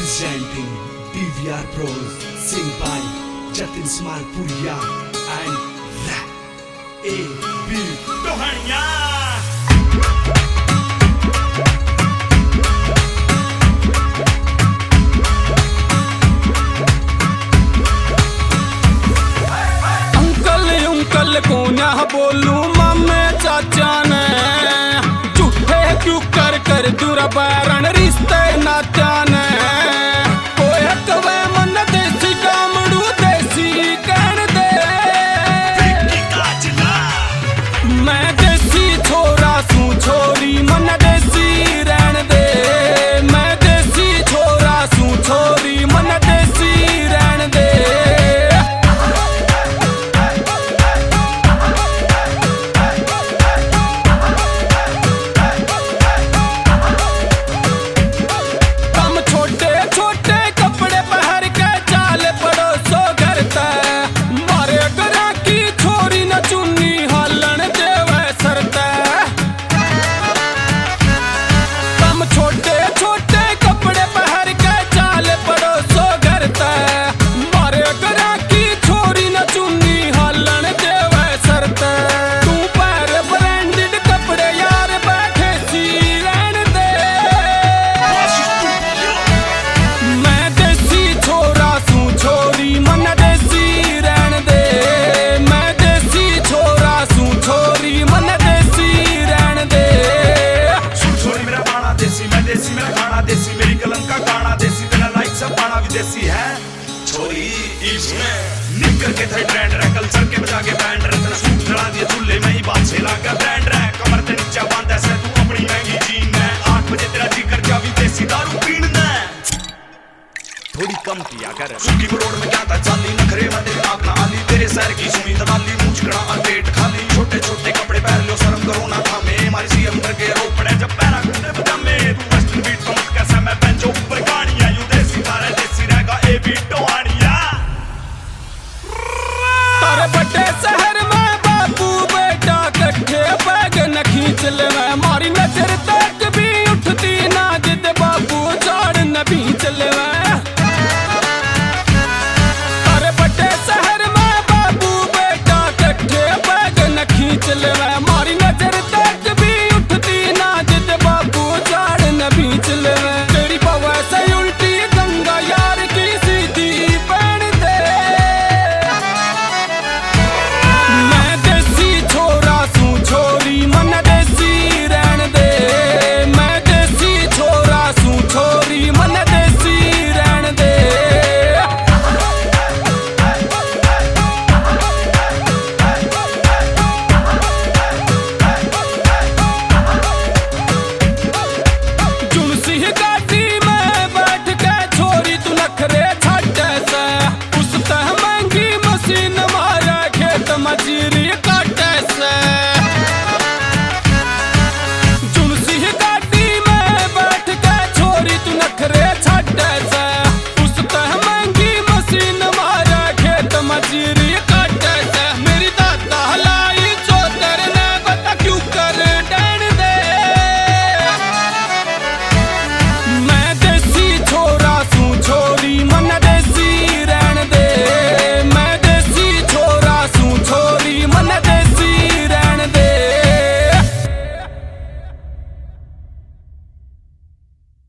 Presenting DVR Pros, sing by Jatin Mor and A.B. Thohnia. Uncle को ना बोलूं मामे चाचा ने झूठे क्यों कर दूर बैरण रिश्ते नात्या ने कोई कवे मन देसी कामड़ू देसी कहन दे Vickky Kajla. मैं देसी छोरा सू छोरी मन देसी रहन दे मैं देसी छोरा सू छोरी मन देसी रहन दे देसी है छोरी इसमें निकर के थे ट्रेंड रे कल्चर के बजा के बैंड रे तेरा सूट चढ़ा दिए चूल्हे में ही बात से लाकर ब्रांड रे कमर ते नीचे बांध ऐसे तू अपनी महंगी जीन में 8 बजे तेरा जी कर जावी देसी दारू पीना थोड़ी कम पिया कर सुखी रोड में क्या था चाली नखरे में तेरी आंख ना आली तेरे सर की सुनी दबाली मुंह कड़ा और पेट खाली छोटे छोटे कपड़े पहन लो शर्म करो ना थामे हमारी सी अंदर के रो पड़े जब पैरा घूमने पजामे तू वेस्टर्न बीट तो मत कैसा मैं बेंचो ऊपर गाड़ियां यूं देसी तारे देसी रहेगा ए बी टोहानिया तारे बड़े शहर में बापू बेटा कट्ठे बैग न खींच ले मैं मारी नजर तक भी उठती ना जिद बापू झाड़ न बीच ले